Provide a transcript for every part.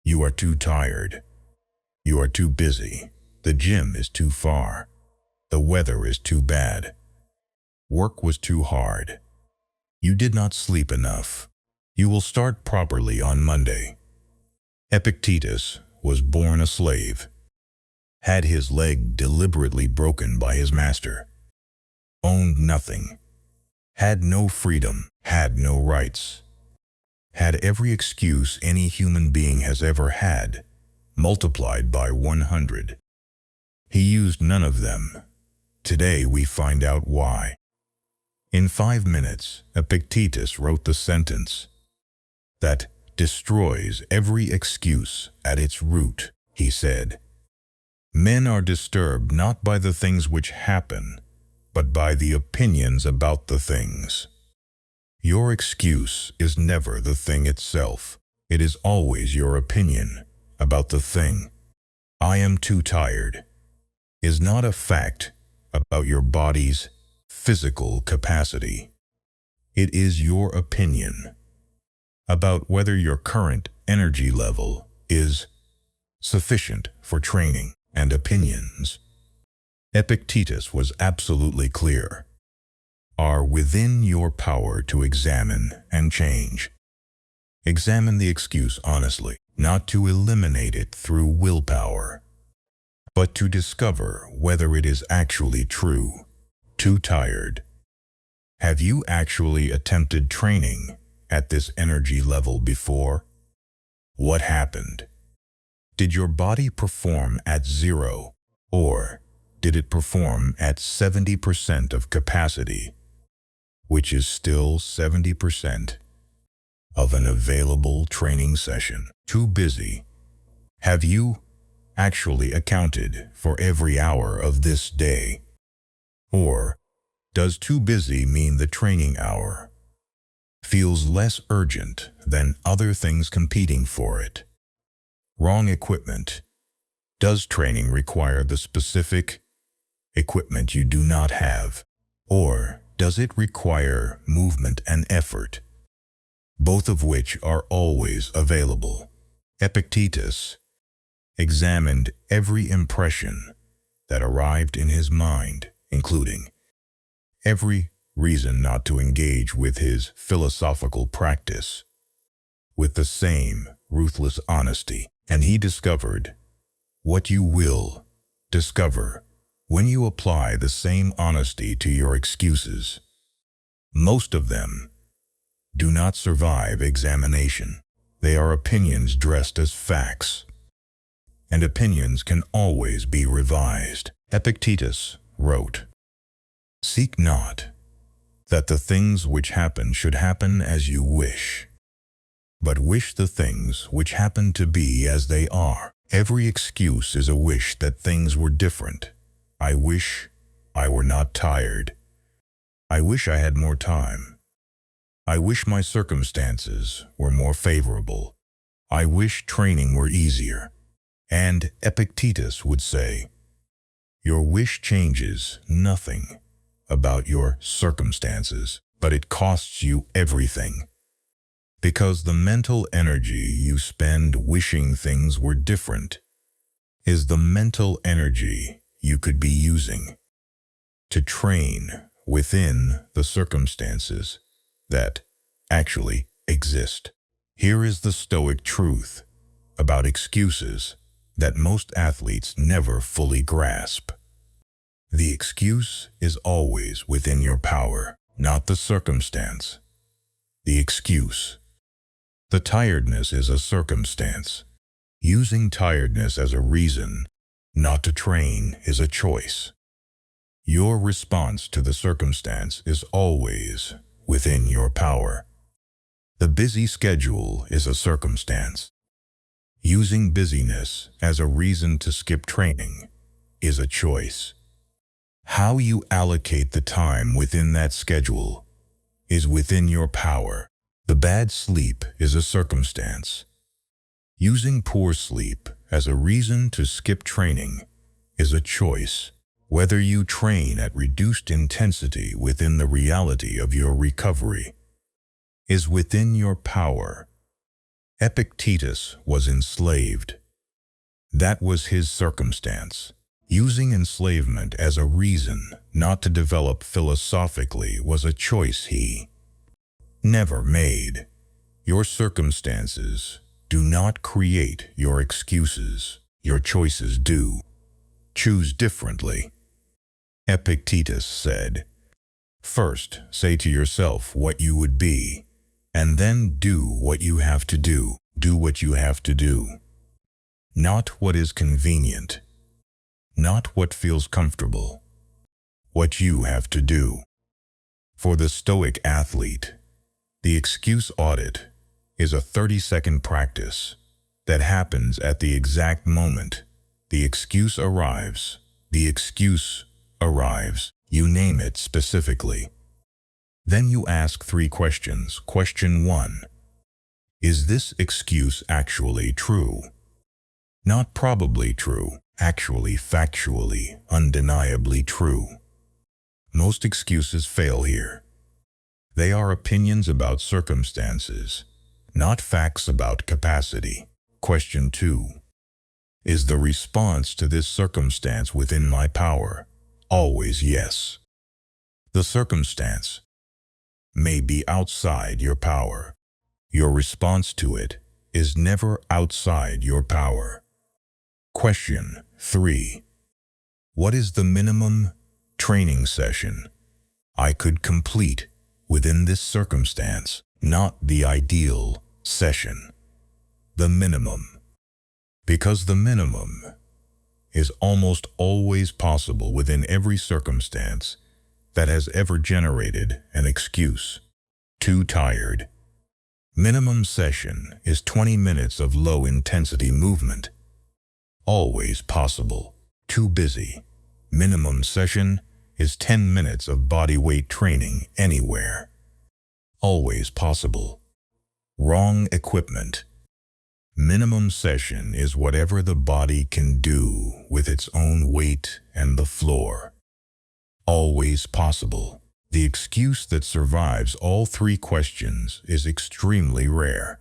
You are too tired. You are too busy. The gym is too far. The weather is too bad. Work was too hard. You did not sleep enough. You will start properly on Monday. Epictetus was born a slave, had his leg deliberately broken by his master, owned nothing, had no freedom, had no rights, had every excuse any human being has ever had, multiplied by 100. He used none of them. Today we find out why. In 5 minutes, Epictetus wrote the sentence that destroys every excuse at its root. He said, "Men are disturbed not by the things which happen, but by the opinions about the things." Your excuse is never the thing itself. It is always your opinion about the thing. "I am too tired" is not a fact about your body's physical capacity. It is your opinion about whether your current energy level is sufficient for training and opinions. Epictetus was absolutely clear. Are within your power to examine and change. Examine the excuse honestly, not to eliminate it through willpower, but to discover whether it is actually true. Too tired. Have you actually attempted training at this energy level before? What happened? Did your body perform at 0, or did it perform at 70% of capacity, which is still 70% of an available training session? Too busy. Have you actually accounted for every hour of this day? Or does too busy mean the training hour feels less urgent than other things competing for it? Wrong equipment. Does training require the specific equipment you do not have? Or does it require movement and effort, both of which are always available? Epictetus examined every impression that arrived in his mind, including every reason not to engage with his philosophical practice, with the same ruthless honesty. And he discovered what you will discover when you apply the same honesty to your excuses. Most of them do not survive examination. They are opinions dressed as facts, and opinions can always be revised. Epictetus wrote, "Seek not that the things which happen should happen as you wish, but wish the things which happen to be as they are." Every excuse is a wish that things were different. I wish I were not tired. I wish I had more time. I wish my circumstances were more favorable. I wish training were easier. And Epictetus would say, your wish changes nothing about your circumstances, but it costs you everything. Because the mental energy you spend wishing things were different is the mental energy you could be using to train within the circumstances that actually exist. Here is the Stoic truth about excuses that most athletes never fully grasp. The excuse is always within your power, not the circumstance. The excuse. The tiredness is a circumstance. Using tiredness as a reason not to train is a choice. Your response to the circumstance is always within your power. The busy schedule is a circumstance. Using busyness as a reason to skip training is a choice. How you allocate the time within that schedule is within your power. The bad sleep is a circumstance. Using poor sleep as a reason to skip training is a choice. Whether you train at reduced intensity within the reality of your recovery is within your power. Epictetus was enslaved. That was his circumstance. Using enslavement as a reason not to develop philosophically was a choice he never made. Your circumstances do not create your excuses. Your choices do. Choose differently. Epictetus said, "First, say to yourself what you would be, and then do what you have to do. Do what you have to do. Not what is convenient. Not what feels comfortable. What you have to do." For the Stoic athlete, the excuse audit is a 30-second practice that happens at the exact moment the excuse arrives. The excuse arrives. You name it specifically. Then you ask 3 questions. Question 1. Is this excuse actually true? Not probably true. Actually, factually, undeniably true. Most excuses fail here. They are opinions about circumstances, not facts about capacity. Question 2. Is the response to this circumstance within my power? Always yes. The circumstance may be outside your power. Your response to it is never outside your power. Question 3. What is the minimum training session I could complete within this circumstance? Not the ideal session. The minimum. Because the minimum is almost always possible within every circumstance that has ever generated an excuse. Too tired. Minimum session is 20 minutes of low-intensity movement. Always possible. Too busy. Minimum session is 10 minutes of body weight training anywhere. Always possible. Wrong equipment. Minimum session is whatever the body can do with its own weight and the floor. Always possible. The excuse that survives all 3 questions is extremely rare.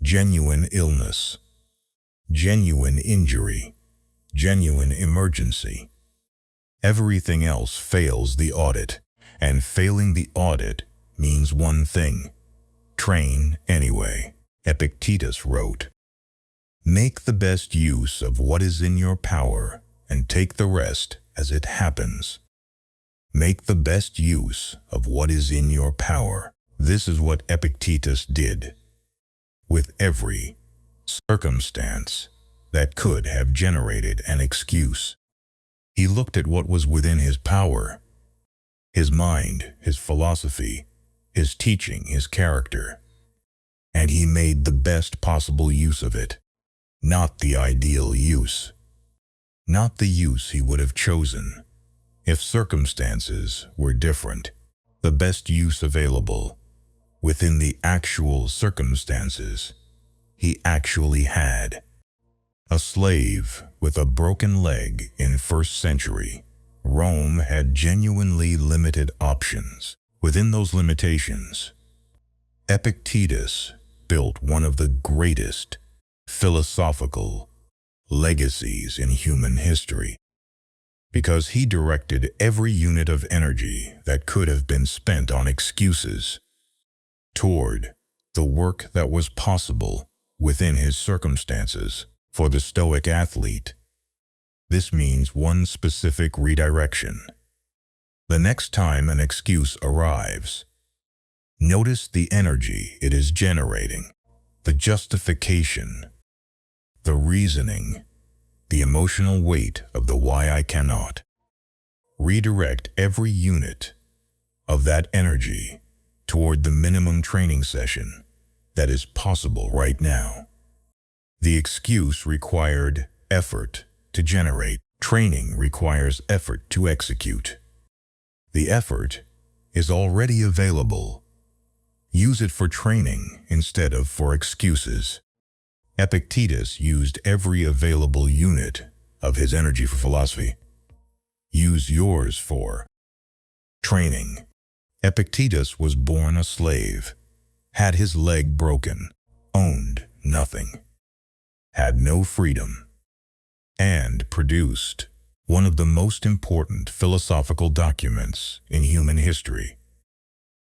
Genuine illness. Genuine injury. Genuine emergency. Everything else fails the audit, and failing the audit means one thing: train anyway. Epictetus wrote, "Make the best use of what is in your power and take the rest as it happens." Make the best use of what is in your power. This is what Epictetus did with every circumstance that could have generated an excuse. He looked at what was within his power: his mind, his philosophy, his teaching, his character. And he made the best possible use of it. Not the ideal use. Not the use he would have chosen if circumstances were different. The best use available within the actual circumstances he actually had. A slave with a broken leg in 1st century Rome had genuinely limited options. Within those limitations, Epictetus built one of the greatest philosophical legacies in human history, because he directed every unit of energy that could have been spent on excuses toward the work that was possible within his circumstances. For the Stoic athlete, this means one specific redirection. The next time an excuse arrives, notice the energy it is generating, the justification, the reasoning, the emotional weight of the why I cannot. Redirect every unit of that energy toward the minimum training session that is possible right now. The excuse required effort to generate. Training requires effort to execute. The effort is already available. Use it for training instead of for excuses. Epictetus used every available unit of his energy for philosophy. Use yours for training. Epictetus was born a slave, had his leg broken, owned nothing, had no freedom, and produced one of the most important philosophical documents in human history,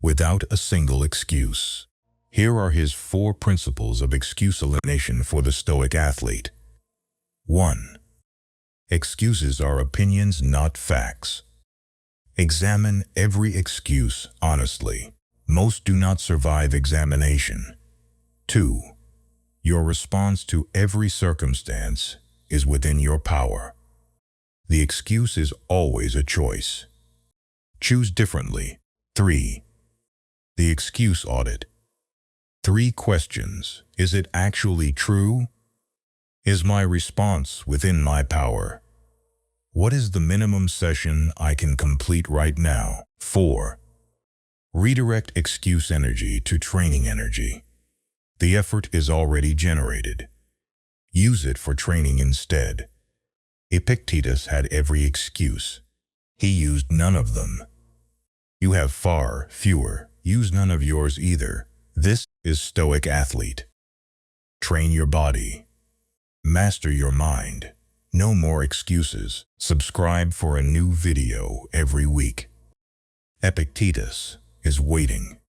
without a single excuse. Here are his 4 principles of excuse elimination for the Stoic athlete. 1. Excuses are opinions, not facts. Examine every excuse honestly. Most do not survive examination. 2. Your response to every circumstance is within your power. The excuse is always a choice. Choose differently. 3. The excuse audit. 3 questions. Is it actually true? Is my response within my power? What is the minimum session I can complete right now? 4. Redirect excuse energy to training energy. The effort is already generated. Use it for training instead. Epictetus had every excuse. He used none of them. You have far fewer. Use none of yours either. This is Stoic athlete. Train your body. Master your mind. No more excuses. Subscribe for a new video every week. Epictetus is waiting.